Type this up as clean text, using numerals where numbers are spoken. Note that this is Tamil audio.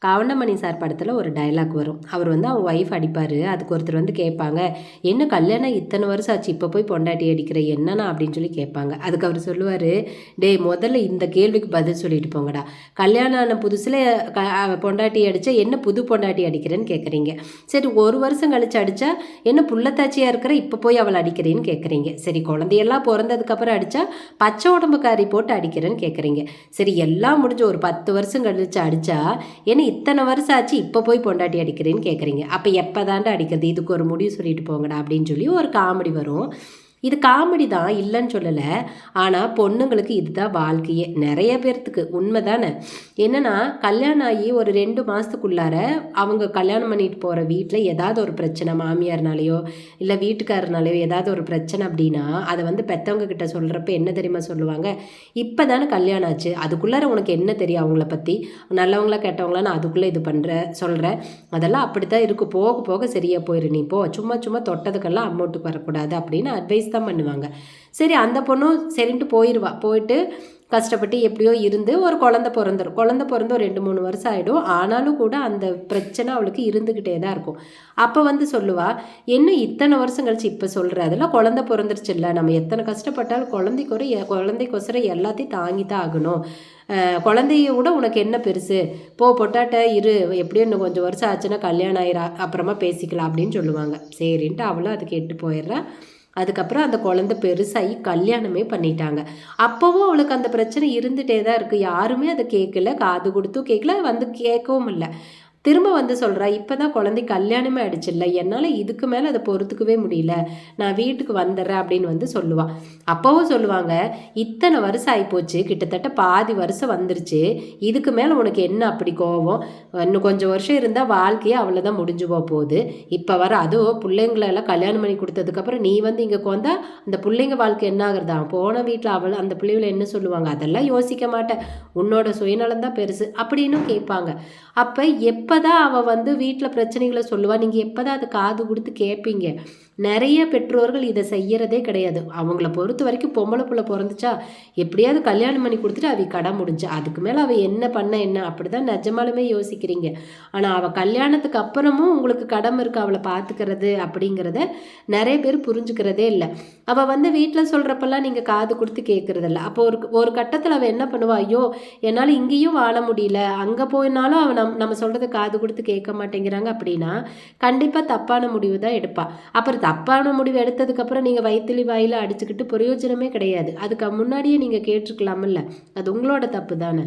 கவுண்டமணி சார் படத்தில் ஒரு டைலாக் வரும். அவர் வந்து அவங்க ஒய்ஃப் அடிப்பார். அதுக்கு ஒருத்தர் வந்து கேட்பாங்க, என்ன கல்யாணம் இத்தனை வருஷம் ஆச்சு, இப்போ போய் பொண்டாட்டி அடிக்கிற என்னண்ணா அப்படின்னு சொல்லி கேட்பாங்க. அதுக்கு அவர் சொல்லுவார், டேய் முதல்ல இந்த கேள்விக்கு பதில் சொல்லிட்டு போங்கடா. கல்யாணம் ஆன புதுசில் பொண்டாட்டி அடித்தா என்ன புது பொண்டாட்டி அடிக்கிறேன்னு கேட்குறீங்க. சரி ஒரு வருஷம் கழிச்சு அடித்தா என்ன புள்ளத்தாச்சியாக இருக்கிற இப்போ போய் அவளை அடிக்கிறேன்னு கேட்குறீங்க. சரி குழந்தையெல்லாம் பிறந்ததுக்கப்புறம் அடித்தா பச்சை உடம்புக்காரி போட்டு அடிக்கிறேன்னு கேட்குறீங்க. சரி எல்லாம் முடிஞ்சு ஒரு 10 வருஷம் கழிச்சு அடித்தா என்ன இத்தனை வருஷம் ஆச்சு இப்போ போய் பொண்டாட்டி அடிக்கிறேன்னு கேட்குறீங்க. அப்போ எப்போ தாண்டா அடிக்கிறது, இதுக்கு ஒரு முடிவு சொல்லிட்டு போங்கடா அப்படின்னு சொல்லி ஒரு காமெடி வரும். இது காமெடி தான், இல்லைன்னு சொல்லலை. ஆனால் பொண்ணுங்களுக்கு இதுதான் வாழ்க்கையே, நிறைய பேர்த்துக்கு உண்மை தானே. என்னென்னா கல்யாணம் ஆகி ஒரு 2 மாதத்துக்குள்ளார அவங்க கல்யாணம் பண்ணிட்டு போகிற வீட்டில் ஏதாவது ஒரு பிரச்சனை, மாமியார்னாலேயோ இல்லை வீட்டுக்காரனாலேயோ ஏதாவது ஒரு பிரச்சனை அப்படின்னா அதை வந்து பெற்றவங்க கிட்ட சொல்கிறப்ப என்ன தெரியுமா சொல்லுவாங்க, இப்போ தானே கல்யாணம் ஆச்சு, அதுக்குள்ளார உனக்கு என்ன தெரியும் அவங்கள பற்றி, நல்லவங்களா கெட்டவங்களா நான் அதுக்குள்ளே இது சொல்கிறேன், அதெல்லாம் அப்படி தான் இருக்கும், போக போக சரியாக போயிரு, நீ போ, சும்மா சும்மா தொட்டதுக்கெல்லாம் அமௌண்ட்டுக்கு வரக்கூடாது அப்படின்னு அட்வைஸ் தான் பண்ணுவாங்க. சரி அந்த பொண்ணும் சரின்ட்டு போயிடுவா. போயிட்டு கஷ்டப்பட்டு எப்படியோ இருந்து ஒரு குழந்தை பிறந்து ஒரு 2-3 வருஷம் ஆகிடும். ஆனாலும் கூட அந்த பிரச்சனை அவளுக்கு இருந்துக்கிட்டே தான் இருக்கும். அப்போ வந்து சொல்லுவா, என்ன இத்தனை வருஷம் கழிச்சு இப்போ சொல்கிற, அதெல்லாம் குழந்தை பிறந்துருச்சு இல்லை, நம்ம எத்தனை கஷ்டப்பட்டாலும் குழந்தைக்கோசரம் எல்லாத்தையும் தாங்கி தான் ஆகணும், குழந்தைய விட உனக்கு என்ன பெருசு, பொட்டாட்ட இரு, எப்படியும் இன்னும் கொஞ்சம் வருஷம் ஆச்சுன்னா கல்யாணம் ஆயிரா, அப்புறமா பேசிக்கலாம் அப்படின்னு சொல்லுவாங்க. சரின்ட்டு அவளும் அது கேட்டு போயிடுறா. அதுக்கப்புறம் அந்த குழந்தை பெருசாகி கல்யாணமே பண்ணிட்டாங்க. அப்போவும் அவளுக்கு அந்த பிரச்சனை இருந்துகிட்டே தான் இருக்குது. யாருமே அதை கேட்கல, காது கொடுத்தும் கேட்கல, வந்து கேட்கவும் இல்லை. திரும்ப வந்து சொல்கிறா, இப்போ தான் குழந்தை கல்யாணமே ஆயிடுச்சுல்ல, என்னால் இதுக்கு மேலே அதை பொறுத்துக்கவே முடியல, நான் வீட்டுக்கு வந்துடுறேன் அப்படின்னு வந்து சொல்லுவாள். அப்போவும் சொல்லுவாங்க, இத்தனை வருஷம் ஆகிப்போச்சு, கிட்டத்தட்ட பாதி வருஷம் வந்துருச்சு, இதுக்கு மேலே உனக்கு என்ன அப்படி கோவம், இன்னும் கொஞ்சம் வருஷம் இருந்தால் வாழ்க்கையே அவ்வளோதான் முடிஞ்சு போகுது, இப்போ வர அதுவும் பிள்ளைங்களெல்லாம் கல்யாணம் பண்ணி கொடுத்ததுக்கப்புறம் நீ வந்து இங்கே வந்தா அந்த பிள்ளைங்க வாழ்க்கை என்ன ஆகுறதா, போன வீட்டில் அந்த பிள்ளைகளை என்ன சொல்லுவாங்க, அதெல்லாம் யோசிக்க மாட்டேன், உன்னோட சுயநலம் தான் பெருசு அப்படின்னு கேட்பாங்க. அப்போ எப்போ தான் அவள் வந்து வீட்டில் பிரச்சனைகளை சொல்லுவாள், நீங்கள் எப்போ தான் அதை காது கொடுத்து கேட்பீங்க. நிறைய பெற்றோர்கள் இதை செய்யறதே கிடையாது. அவங்கள பொறுத்த வரைக்கும் பொம்பளை பிள்ளை பிறந்துச்சா எப்படியாவது கல்யாணம் பண்ணி கொடுத்துட்டு அவள் கடை முடிஞ்சா, அதுக்கு மேலே அவள் என்ன பண்ண என்ன, அப்படி தான் நிஜமாலுமே யோசிக்கிறீங்க. ஆனால் அவள் கல்யாணத்துக்கு அப்புறமும் உங்களுக்கு கடமை இருக்குது அவளை பார்த்துக்கிறது அப்படிங்கிறத நிறைய பேர் புரிஞ்சுக்கிறதே இல்லை. அவள் வந்து வீட்டில் சொல்கிறப்பெல்லாம் நீங்கள் காது கொடுத்து கேட்குறதில்ல. அப்போ ஒரு கட்டத்தில் அவள் என்ன பண்ணுவா, ஐயோ என்னால் இங்கேயும் வாழ முடியல, அங்கே போயினாலும் அவன் நம்ம சொல்கிறத காது கொடுத்து கேட்க மாட்டேங்கிறாங்க அப்படின்னா கண்டிப்பாக தப்பான முடிவு தான் எடுப்பாள். அப்புறம் தப்பான முடிவு எடுத்ததுக்கப்புறம் நீங்கள் வயிற்றுலி வாயில் அடிச்சுக்கிட்டு பிரயோஜனமே கிடையாது. அதுக்கு முன்னாடியே நீங்கள் கேட்டிருக்கலாமில்ல, அது உங்களோட தப்பு தானே.